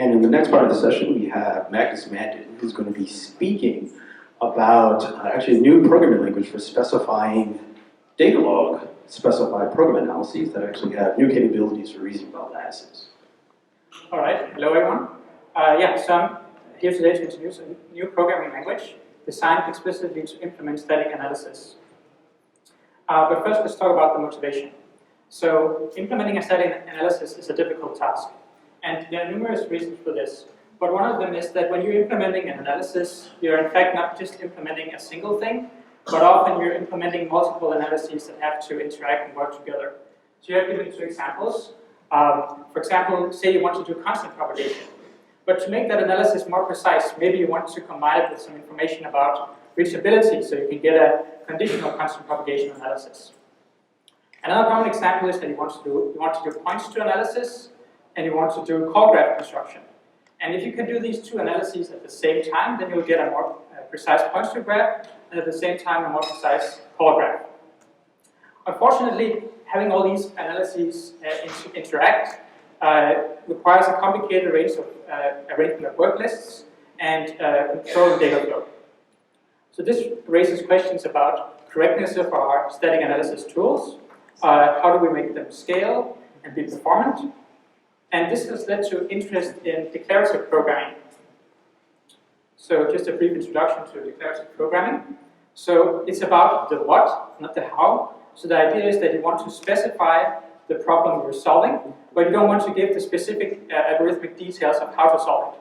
And in the next part of the session, we have Magnus who's going to be speaking about actually a new programming language for specifying Datalog specified program analyses that actually have new capabilities for reasoning about lattices. All right, hello everyone. So I'm here today to introduce a new programming language designed explicitly to implement static analysis. But first, let's talk about the motivation. So implementing a static analysis is a difficult task. And there are numerous reasons for this. But one of them is that when you're implementing an analysis, you're in fact not just implementing a single thing, but often you're implementing multiple analyses that have to interact and work together. So you have given two examples. For example, say you want to do constant propagation. But to make that analysis more precise, maybe you want to combine it with some information about reachability, so you can get a conditional constant propagation analysis. Another common example is that you want to do points to analysis, and you want to do call graph construction. And if you can do these two analyses at the same time, then you'll get a more precise points to graph, and at the same time a more precise call graph. Unfortunately, having all these analyses interact requires a complicated arrangement of work lists and control data flow. So this raises questions about correctness of our static analysis tools. How do we make them scale and be performant? And this has led to interest in declarative programming. So just a brief introduction to declarative programming. So it's about the what, not the how. So the idea is that you want to specify the problem you're solving, but you don't want to give the specific algorithmic details of how to solve it.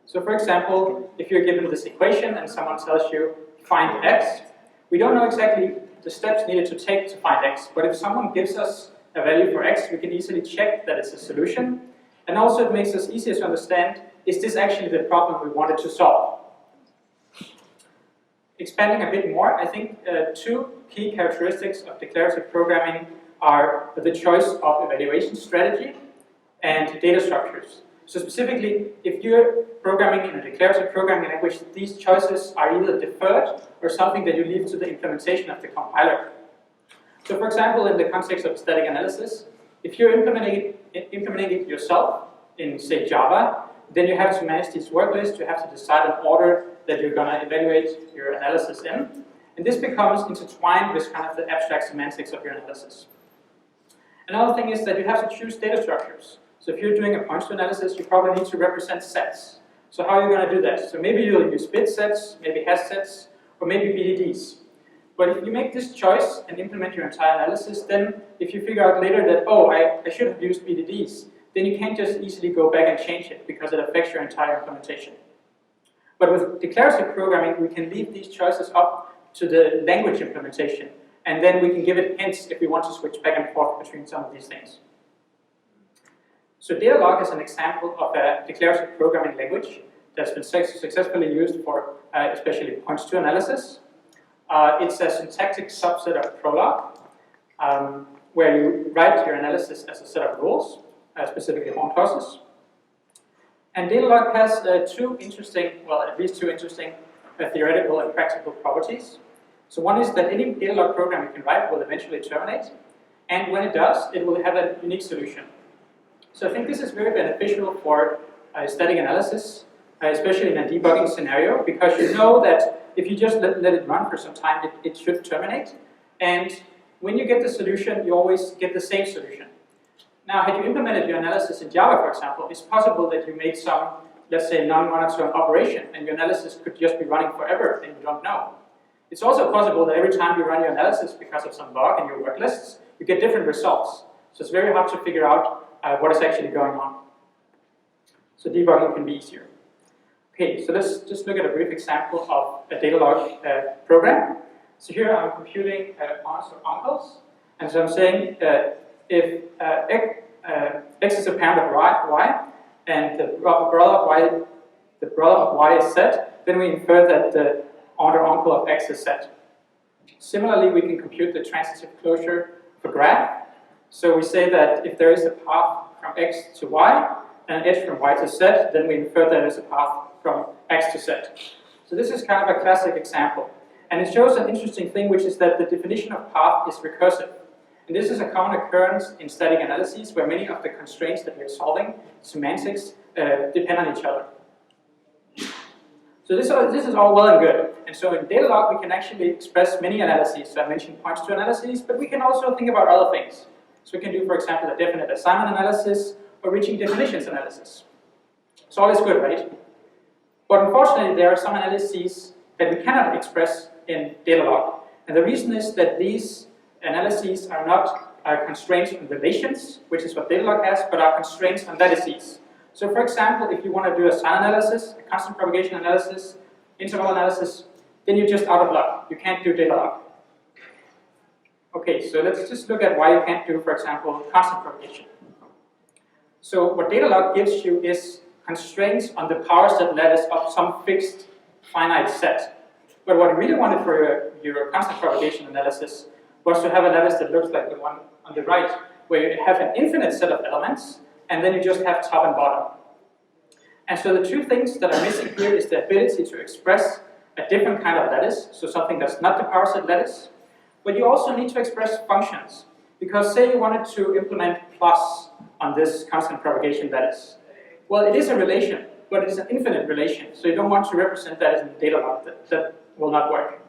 So for example, if you're given this equation and someone tells you, find x, we don't know exactly the steps needed to take to find x, but if someone gives us a value for x, we can easily check that it's a solution. And also it makes us easier to understand, is this actually the problem we wanted to solve? Expanding a bit more, I think two key characteristics of declarative programming are the choice of evaluation strategy and data structures. So specifically, if you're programming in a declarative programming language, these choices are either deferred or something that you leave to the implementation of the compiler. So for example, in the context of static analysis, if you're implementing it yourself in, say, Java, then you have to manage these work lists, you have to decide an order that you're going to evaluate your analysis in. And this becomes intertwined with kind of the abstract semantics of your analysis. Another thing is that you have to choose data structures. So if you're doing a points to analysis, you probably need to represent sets. So how are you going to do that? So maybe you'll use bit sets, maybe hash sets, or maybe BDDs. But if you make this choice and implement your entire analysis, then if you figure out later that, oh, I should have used BDDs, then you can't just easily go back and change it because it affects your entire implementation. But with declarative programming, we can leave these choices up to the language implementation, and then we can give it hints if we want to switch back and forth between some of these things. So Datalog is an example of a declarative programming language that's been successfully used for especially points to analysis. It's a syntactic subset of Prolog, where you write your analysis as a set of rules, specifically horn clauses. And Datalog has at least two interesting theoretical and practical properties. So one is that any Datalog program you can write will eventually terminate, and when it does, it will have a unique solution. So I think this is very beneficial for static analysis, especially in a debugging scenario, because you know that if you just let it run for some time, it should terminate. And when you get the solution, you always get the same solution. Now, had you implemented your analysis in Java, for example, it's possible that you made some, let's say, non-monotone operation, and your analysis could just be running forever, and you don't know. It's also possible that every time you run your analysis because of some bug in your work lists, you get different results. So it's very hard to figure out what is actually going on. So debugging can be easier. Okay, so let's just look at a brief example of a Datalog program. So here I'm computing aunts or uncles, and so I'm saying if x is a parent of y, and the brother of y is z, then we infer that the aunt or uncle of x is z. Similarly, we can compute the transitive closure of a graph. So we say that if there is a path from x to y, and an edge from y to z, then we infer that there is a path from x to z. So this is kind of a classic example. And it shows an interesting thing, which is that the definition of path is recursive. And this is a common occurrence in static analyses where many of the constraints that we're solving, semantics, depend on each other. So this is all well and good. And so in Datalog, we can actually express many analyses. So I mentioned points to analyses, but we can also think about other things. So we can do, for example, a definite assignment analysis or reaching definitions analysis. So all is good, right? But unfortunately, there are some analyses that we cannot express in Datalog. And the reason is that these analyses are not constraints on relations, which is what Datalog has, but are constraints on lattices. So for example, if you want to do a sign analysis, a constant propagation analysis, interval analysis, then you're just out of luck. You can't do Datalog. Okay, so let's just look at why you can't do, for example, constant propagation. So what Datalog gives you is constraints on the power set lattice of some fixed finite set. But what you really wanted for your constant propagation analysis was to have a lattice that looks like the one on the right, where you have an infinite set of elements, and then you just have top and bottom. And so the two things that are missing here is the ability to express a different kind of lattice, so something that's not the power set lattice, but you also need to express functions. Because say you wanted to implement plus on this constant propagation lattice. Well, it is a relation, but it is an infinite relation, so you don't want to represent that as a Datalog. That will not work.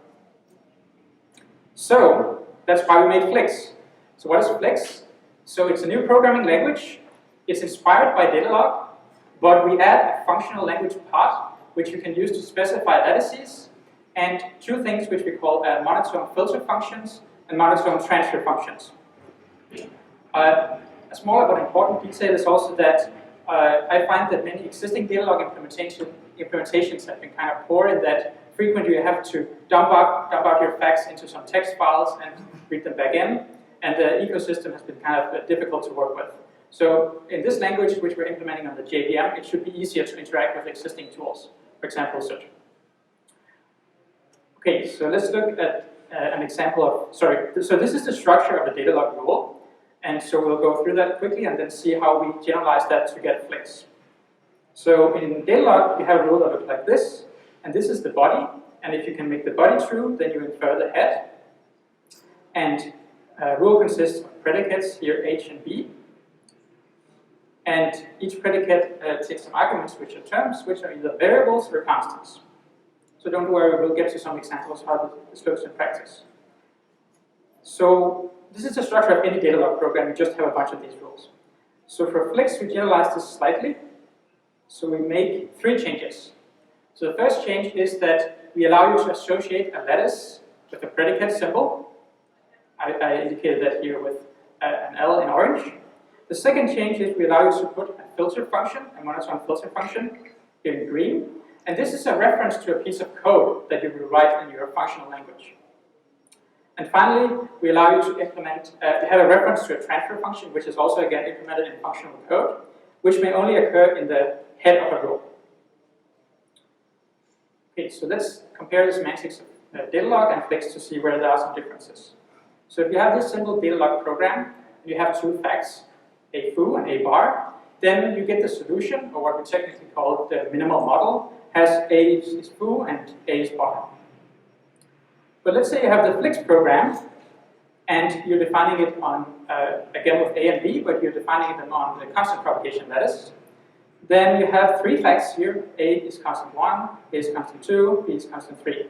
So that's why we made Flix. So what is Flix? So it's a new programming language. It's inspired by Datalog, but we add a functional language part, which you can use to specify lattices, and two things which we call monotone filter functions and monotone transfer functions. A smaller but important detail is also that I find that many existing Datalog implementations have been kind of poor in that frequently you have to dump out your facts into some text files and read them back in, and the ecosystem has been kind of difficult to work with. So in this language, which we're implementing on the JVM, it should be easier to interact with existing tools, for example, search. Okay, so let's look at an example of, so this is the structure of the Datalog rule, and so we'll go through that quickly and then see how we generalize that to get Flix. So in Datalog, we have a rule that looks like this, and this is the body, and if you can make the body true, then you infer the head. And rule consists of predicates, here H and B, and each predicate takes some arguments, which are terms, which are either variables or constants. So don't worry, we'll get to some examples how this looks in practice. So this is the structure of any Datalog program, you just have a bunch of these rules. So for Flix, we generalize this slightly. So we make three changes. So the first change is that we allow you to associate a lattice with a predicate symbol. I indicated that here with an L in orange. The second change is we allow you to put a filter function, a monotone filter function, here in green. And this is a reference to a piece of code that you will write in your functional language. And finally, we allow you to implement, have a reference to a transfer function, which is also again implemented in functional code, which may only occur in the head of a rule. Okay, so let's compare the semantics of Datalog and Flix to see where there are some differences. So if you have this simple Datalog program, and you have two facts, a foo and a bar, then you get the solution, or what we technically call the minimal model, has A is foo and A is bar. But let's say you have the Flix program, and you're defining it on, again with A and B, but you're defining them on the constant propagation lattice. Then you have three facts here. A is constant 1, A is constant 2, B is constant 3.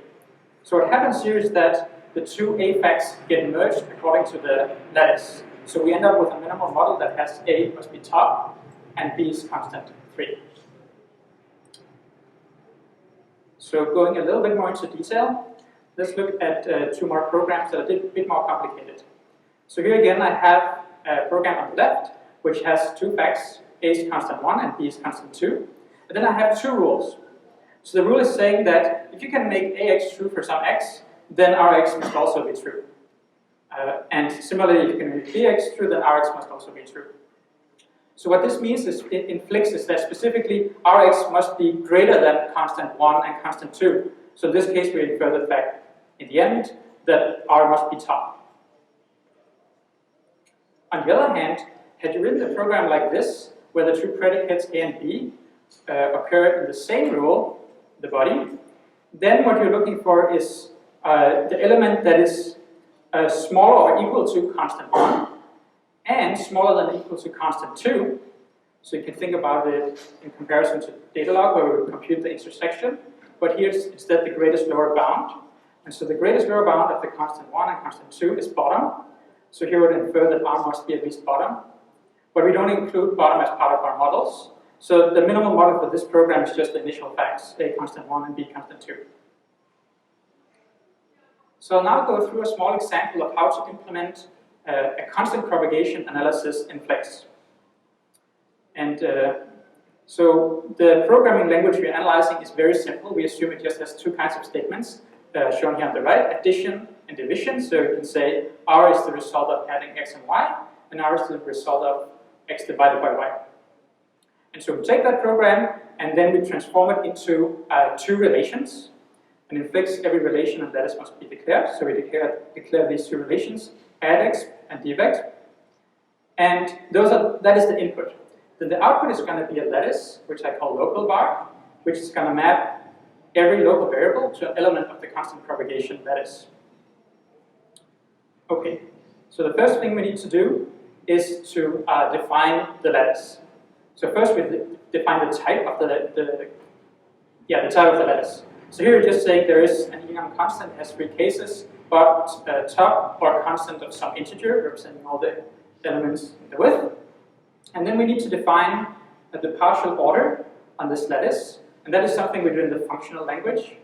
So what happens here is that the two A facts get merged according to the lattice. So we end up with a minimal model that has A must be top, and B is constant 3. So going a little bit more into detail, let's look at two more programs that are a bit more complicated. So here again I have a program on the left, which has two facts, A is constant 1 and B is constant 2. And then I have two rules. So the rule is saying that if you can make AX true for some X, then RX must also be true. And similarly, if you can make BX true, then RX must also be true. So what this means is in Flix is that specifically Rx must be greater than constant 1 and constant 2. So in this case, we infer the fact in the end that R must be top. On the other hand, had you written the program like this, where the two predicates A and B occur in the same rule, the body, then what you're looking for is the element that is smaller or equal to constant 1 and smaller than or equal to constant 2. So you can think about it in comparison to Datalog, where we compute the intersection, but here's instead the greatest lower bound. And so the greatest lower bound of the constant 1 and constant 2 is bottom. So here we would infer that R must be at least bottom. But we don't include bottom as part of our models. So the minimal model for this program is just the initial facts, A constant 1 and B constant 2. So I'll now go through a small example of how to implement a constant propagation analysis in Flix. And so the programming language we're analyzing is very simple. We assume it just has two kinds of statements shown here on the right, addition and division. So you can say R is the result of adding X and Y, and R is the result of X divided by Y. And so we take that program and then we transform it into two relations. And in Flix, every relation on lattice must be declared. So we declare these two relations, add X and div X. And that is the input. Then the output is going to be a lattice, which I call local var, which is going to map every local variable to an element of the constant propagation lattice. Okay, so the first thing we need to do is to define the lattice. So first we define the type of the type of the lattice. So here we're just saying there is an enum constant, has three cases, but top or constant of some integer representing all the elements in the width. And then we need to define the partial order on this lattice, and that is something we do in the functional language.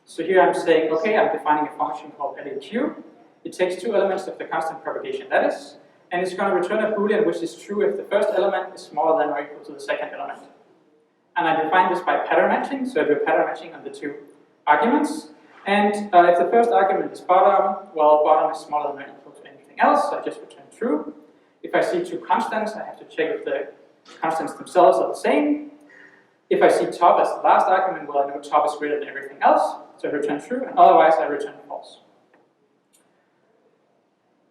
So here I'm saying, okay, I'm defining a function called LAQ. It takes two elements of the constant propagation lattice, and it's going to return a boolean which is true if the first element is smaller than or equal to the second element. And I define this by pattern matching, so I do pattern matching on the two arguments. And if the first argument is bottom, well, bottom is smaller than or equal to anything else, so I just return true. If I see two constants, I have to check if the constants themselves are the same. If I see top as the last argument, well, I know top is greater than everything else, so I return true, and otherwise I return false.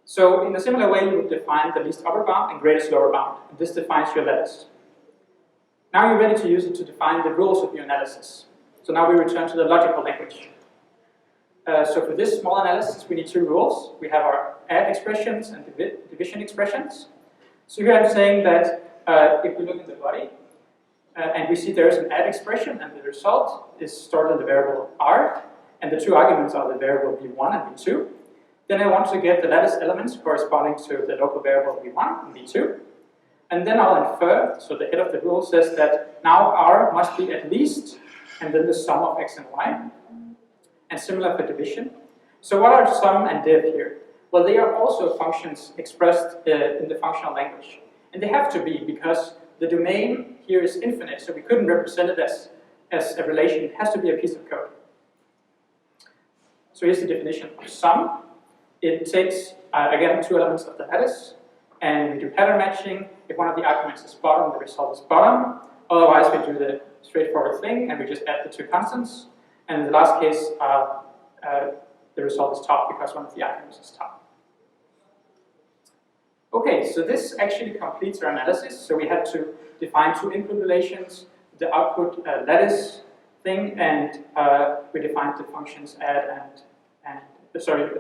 So in a similar way, you would define the least upper bound and greatest lower bound, and this defines your lattice. Now you're ready to use it to define the rules of your analysis. So now we return to the logical language. So for this small analysis, we need two rules. We have our add expressions and division expressions. So here I'm saying that if we look in the body, and we see there is an add expression, and the result is stored in the variable r, and the two arguments are the variable v1 and v2. Then I want to get the lattice elements corresponding to the local variable v1 and v2. And then I'll infer, so the head of the rule says that now r must be at least, and then the sum of x and y. And similar for division. So what are sum and div here? Well, they are also functions expressed in the functional language. And they have to be because the domain here is infinite, so we couldn't represent it as a relation. It has to be a piece of code. So here's the definition of sum. It takes, again, two elements of the lattice, and we do pattern matching. If one of the arguments is bottom, the result is bottom. Otherwise, we do the straightforward thing, and we just add the two constants. And in the last case, the result is top because one of the arguments is top. Okay, so this actually completes our analysis. So we had to define two input relations, the output lattice thing, and we defined the functions add and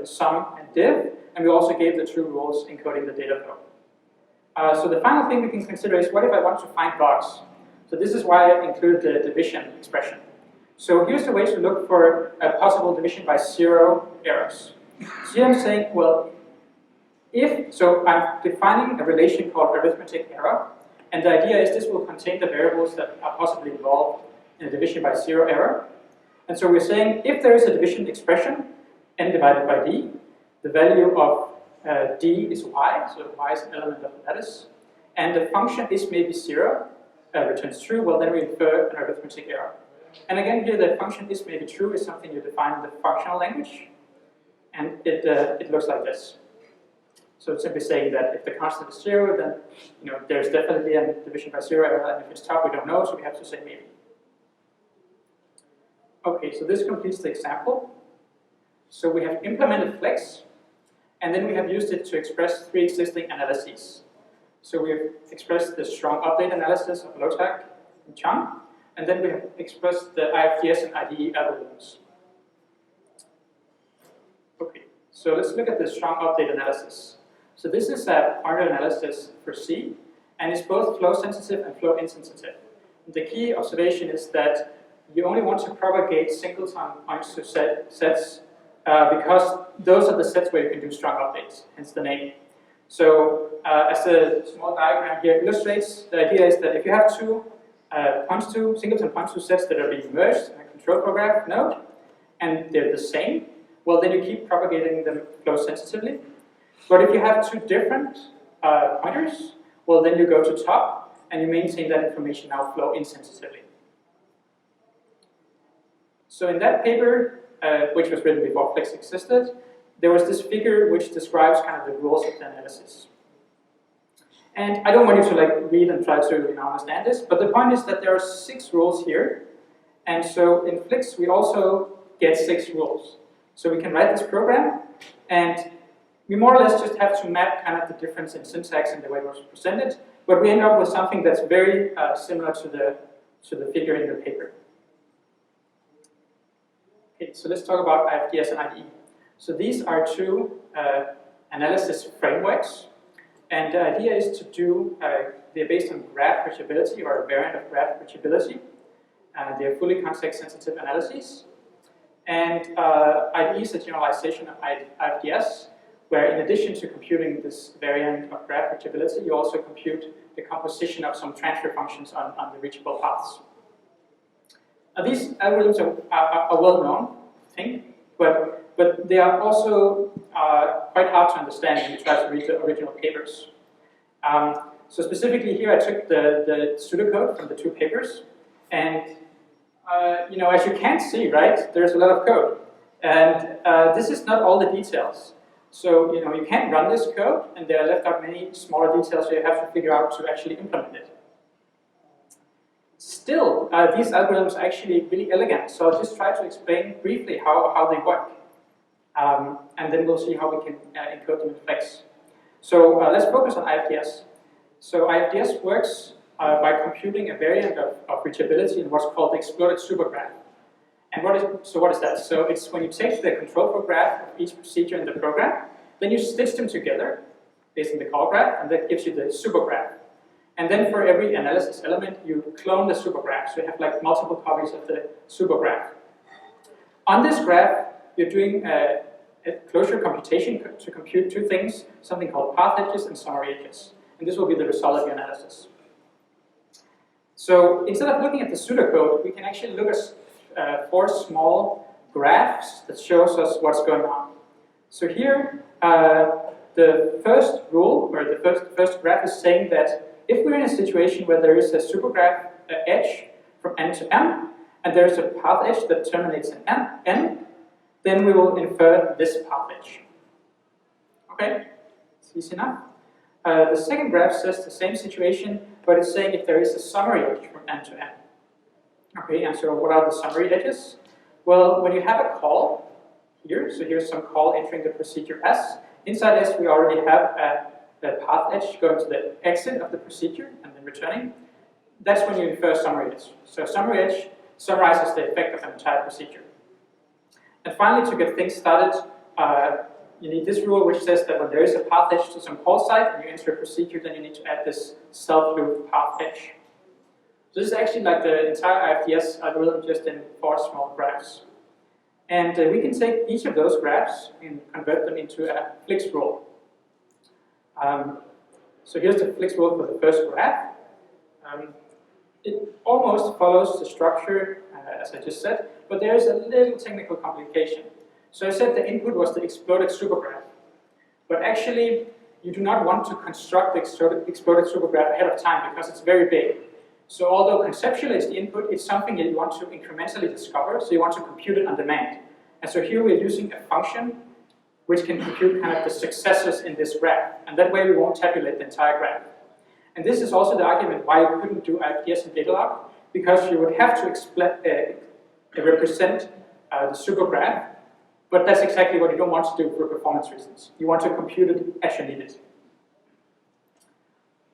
sum and div, and we also gave the two rules encoding the data flow. So the final thing we can consider is what if I want to find bugs? So this is why I included the division expression. So here's the way to look for a possible division by zero errors. So here I'm saying, well, so I'm defining a relation called arithmetic error, and the idea is this will contain the variables that are possibly involved in a division by zero error. And so we're saying if there is a division expression, n divided by d, the value of d is y, so y is an element of the lattice, and the function is maybe zero, returns true, well then we infer an arithmetic error. And again here the function is maybe true is something you define in the functional language, and it looks like this. So it's simply saying that if the constant is zero, then there's definitely a division by zero error, and if it's top we don't know, so we have to say maybe. Okay, so this completes the example. So we have implemented Flix, and then we have used it to express three existing analyses. So we have expressed the strong update analysis of low-tag and Chang, and then we have expressed the IFTS and IDE algorithms. Okay, So let's look at the strong update analysis. So this is a pointer analysis for C, and it's both flow sensitive and flow insensitive. The key observation is that you only want to propagate singleton points to sets because those are the sets where you can do strong updates, hence the name. So as a small diagram here illustrates, the idea is that if you have two singleton point2 sets that are being merged in a control flow graph node, and they're the same, well then you keep propagating them flow sensitively. But if you have two different pointers, well then you go to top and you maintain that information now flow insensitively. So in that paper, which was written before Flix existed, there was this figure which describes kind of the rules of the analysis. And I don't want you to read and try to understand this, but the point is that there are 6 rules here. And so in Flix, we also get 6 rules. So we can write this program, and we more or less just have to map kind of the difference in syntax and the way it was presented, but we end up with something that's very similar to the figure in the paper. Okay, so let's talk about IFDS and IDE. So these are 2 analysis frameworks, and the idea is to do, they're based on graph reachability or a variant of graph reachability. They're fully context-sensitive analyses. And IDE is a generalization of IFDS, where in addition to computing this variant of graph reachability, you also compute the composition of some transfer functions on the reachable paths. These algorithms are well known, I think, but they are also quite hard to understand when you try to read the original papers. So specifically here I took the pseudocode from the 2 papers, and as you can see, right, there's a lot of code. And this is not all the details. So, you can't run this code, and there are left out many smaller details so you have to figure out to actually implement it. Still, these algorithms are actually really elegant, so I'll just try to explain briefly how they work. And then we'll see how we can encode them in Flix. So let's focus on IFDS. So IFDS works by computing a variant of reachability in what's called the exploded supergraph. And what is that? So it's when you take the control flow graph of each procedure in the program, then you stitch them together based on the call graph, and that gives you the supergraph. And then for every analysis element, you clone the supergraph. So you have multiple copies of the supergraph. On this graph, you're doing a closure computation to compute 2 things, something called path edges and summary edges. And this will be the result of your analysis. So instead of looking at the pseudocode, we can actually look at 4 small graphs that shows us what's going on. So here, the first rule, or the first graph is saying that if we're in a situation where there is a supergraph edge from n to m, and there is a path edge that terminates in n, then we will infer this path edge. Okay, it's easy enough. The second graph says the same situation, but it's saying if there is a summary edge from n to n. Okay, and so what are the summary edges? Well, when you have a call here, so here's some call entering the procedure S. Inside S, we already have the path edge going to the exit of the procedure and then returning. That's when you infer summary edge. So summary edge summarizes the effect of an entire procedure. And finally, to get things started, you need this rule which says that when there is a path edge to some call site and you enter a procedure, then you need to add this self-loop path edge. So this is actually like the entire IFDS algorithm just in 4 small graphs. And we can take each of those graphs and convert them into a Flix rule. So here's the Flix rule for the first graph. It almost follows the structure, as I just said, but there is a little technical complication. So I said the input was the exploded supergraph. But actually, you do not want to construct the exploded supergraph ahead of time because it's very big. So although conceptually it's the input, it's something that you want to incrementally discover, so you want to compute it on demand. And so here we're using a function which can compute kind of the successors in this graph. And that way we won't tabulate the entire graph. And this is also the argument why you couldn't do IFDS in Datalog, because you would have to represent the supergraph, but that's exactly what you don't want to do for performance reasons. You want to compute it as you need it.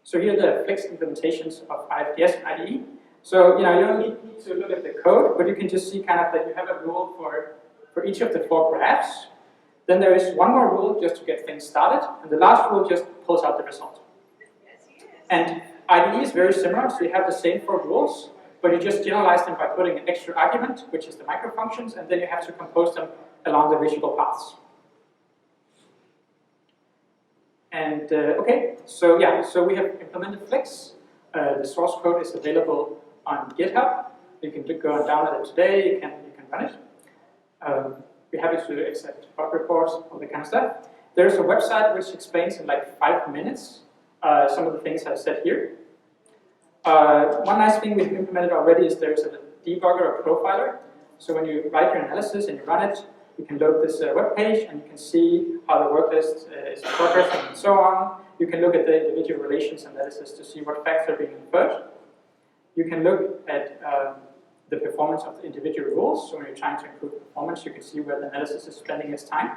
So here are the Flix implementations of IFDS and IDE. So you don't need to look at the code, but you can just see kind of that you have a rule for each of the 4 graphs. Then there is one more rule just to get things started, and the last rule just pulls out the result. And IDE is very similar, so you have the same 4 rules, but you just generalize them by putting an extra argument, which is the microfunctions, and then you have to compose them along the reachable paths. And okay, so yeah, so we have implemented Flix. The source code is available on GitHub. You can go and download it today. You can run it. We're happy to accept bug reports, all that kind of stuff. There's a website which explains in like 5 minutes some of the things I've said here. One nice thing we've implemented already is there's a debugger or profiler. So when you write your analysis and you run it, you can load this web page and you can see how the work list is progressing and so on. You can look at the individual relations analysis to see what facts are being inferred. You can look at the performance of the individual rules. So when you're trying to improve performance, you can see where the analysis is spending its time.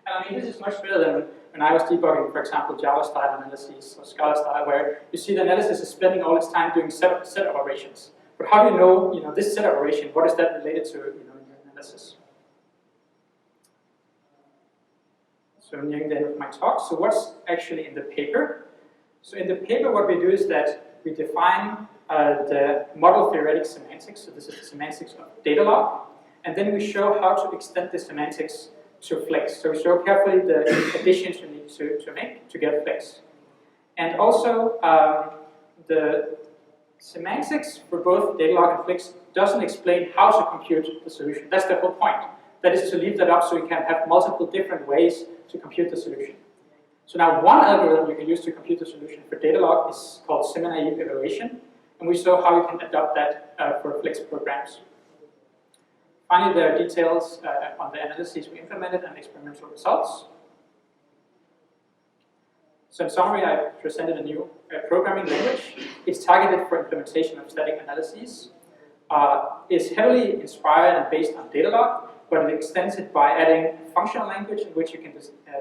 And I mean, this is much better than when I was debugging, for example, Java-style analysis or Scala-style, where you see the analysis is spending all its time doing set operations. But how do you know, this set operation, what is that related to, your analysis? So I'm nearing the end of my talk. So what's actually in the paper? So in the paper, what we do is that we define the model theoretic semantics. So this is the semantics of Datalog. And then we show how to extend the semantics to Flix. So we show carefully the additions you need to make to get Flix. And also, the semantics for both Datalog and Flix doesn't explain how to compute the solution. That's the whole point. That is to leave that up so you can have multiple different ways to compute the solution. So now one algorithm you can use to compute the solution for Datalog is called semi-naive evaluation. And we show how you can adopt that for Flix programs. Finally, there are details on the analyses we implemented and experimental results. So in summary, I presented a new programming language. It's targeted for implementation of static analyses. It's heavily inspired and based on Datalog, but it extends it by adding a functional language in which you can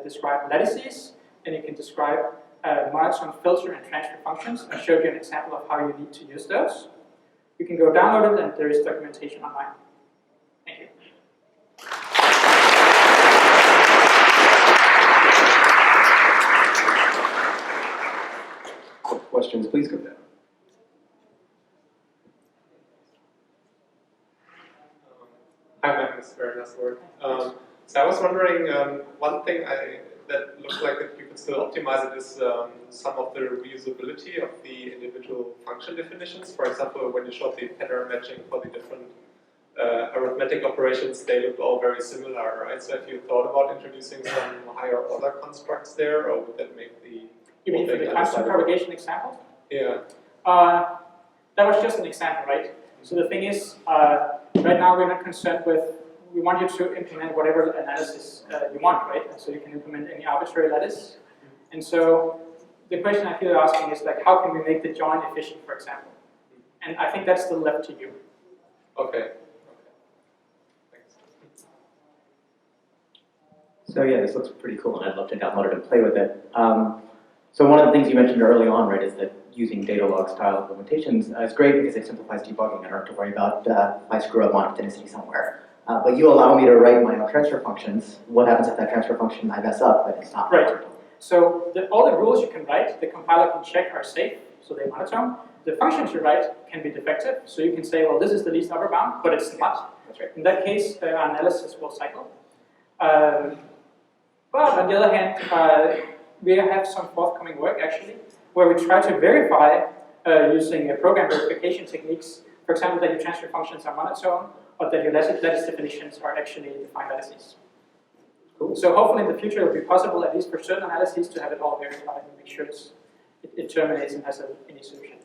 describe lattices, and you can describe monotone filter and transfer functions. I showed you an example of how you need to use those. You can go download it, and there is documentation online. Thank you. Questions, please go down. Hi, Magnus. Very nice work. So I was wondering, one thing that looks like that you could still optimize it is some of the reusability of the individual function definitions. For example, when you showed the pattern matching for the different arithmetic operations, they look all very similar, right? So have you thought about introducing some higher order constructs there, or would that make the... You mean for the constant propagation example? Yeah. That was just an example, right? So the thing is, right now we're not concerned with, we want you to implement whatever analysis you want, right? So you can implement any arbitrary lattice. And so the question I feel you're asking is like, how can we make the join efficient, for example? And I think that's still left to you. Okay. So yeah, this looks pretty cool, and I'd love to download it and play with it. So one of the things you mentioned early on, right, is that using Datalog style implementations is great because it simplifies debugging. I don't have to worry about if I screw up monotonicity somewhere. But you allow me to write my own transfer functions. What happens if that transfer function I mess up, but it's not right? So all the rules you can write, the compiler can check are safe, so they're monotone. The functions you write can be defective, so you can say, well, this is the least upper bound, but it's not. That's right. In that case, our analysis will cycle. But on the other hand, we have some forthcoming work actually, where we try to verify using program verification techniques, for example, that your transfer functions are monotone, or that your lattice definitions are actually defined lattices. Cool. So hopefully in the future it will be possible, at least for certain analyses, to have it all verified and make sure it terminates and has any solution.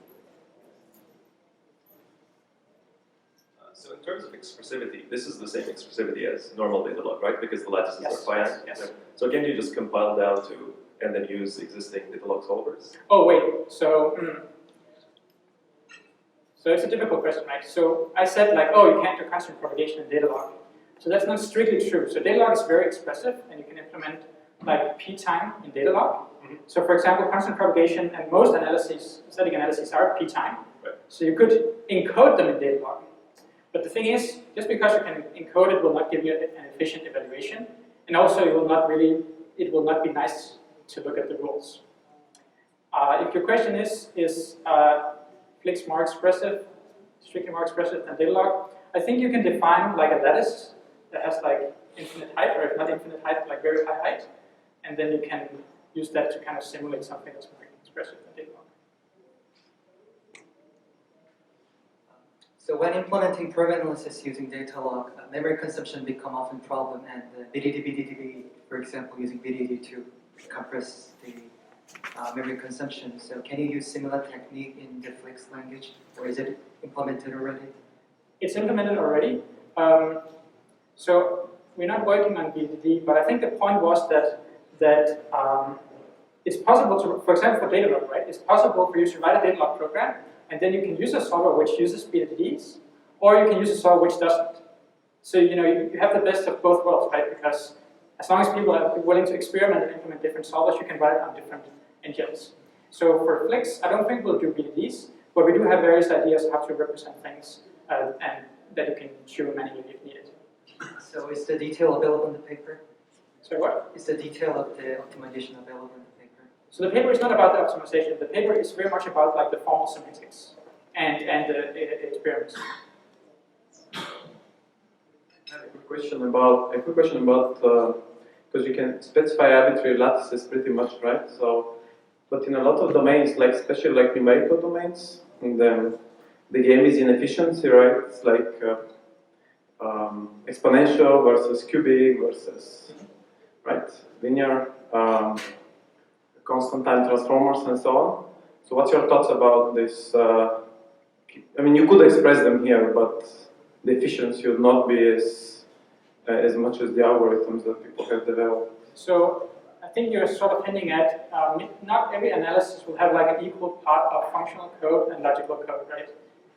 So in terms of expressivity, this is the same expressivity as normal Datalog, right? Because the lattices are finite. Yes. So can you just compile down to and then use existing Datalog solvers? Oh wait, so it's a difficult question, right? So I said like, oh, you can't do constant propagation in Datalog. So that's not strictly true. So Datalog is very expressive, and you can implement like p time in Datalog. So for example, constant propagation and most analyses, static analyses, are p time. Right. So you could encode them in Datalog. But the thing is, just because you can encode it will not give you an efficient evaluation. And also, it will not be nice to look at the rules. If your question is Flix more expressive, strictly more expressive than Datalog, I think you can define like a lattice that has like infinite height, or if not infinite height, like very high height, and then you can use that to kind of simulate something that's more expressive than Datalog. So when implementing program analysis using Datalog, memory consumption become often problem, and BDD, for example, using BDD to compress the memory consumption. So can you use similar technique in the Flix language, or is it implemented already? It's implemented already. So we're not working on BDD, but I think the point was that it's possible to, for example, for Datalog, right? It's possible for you to write a Datalog program, and then you can use a solver which uses BDDs, or you can use a solver which doesn't. So you have the best of both worlds, right? Because as long as people are willing to experiment and implement different solvers, you can write it on different engines. So for Flix, I don't think we'll do BDDs, but we do have various ideas how to represent things, and that you can chew manually if needed. So is the detail available in the paper? So what? Is the detail of the optimization available in the paper? So the paper is not about the optimization. The paper is very much about like the formal semantics and the experiments. I have a quick question about because you can specify arbitrary lattices pretty much, right? So, but in a lot of domains, like especially like numerical domains, and the game is inefficiency, right? It's like exponential versus cubic versus right linear, constant time transformers, and so on. So, what's your thoughts about this? I mean, you could express them here, but the efficiency would not be as much as the algorithms that people have developed. So I think you're sort of hinting at not every analysis will have like an equal part of functional code and logical code, right?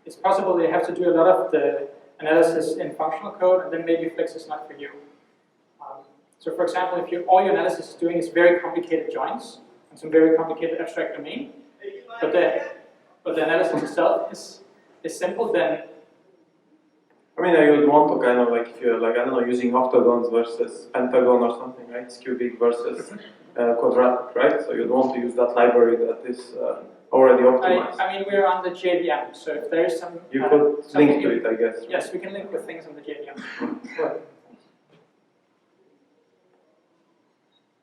It's possible they have to do a lot of the analysis in functional code, and then maybe Flix is not for you. So for example, if all your analysis is doing is very complicated joins and some very complicated abstract domain, but the analysis itself is simple, then I mean, I would want to kind of like, if you're like, I don't know, using octagons versus pentagon or something, right? It's cubic versus quadratic, right? So you'd want to use that library that is already optimized. I mean, we're on the JVM, so if there is some... You could link to it, I guess. Right? Yes, we can link with things on the JVM. Sure.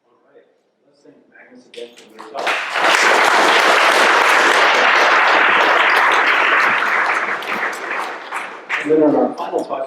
All right, let's thank Magnus again for the results. And then on our final talk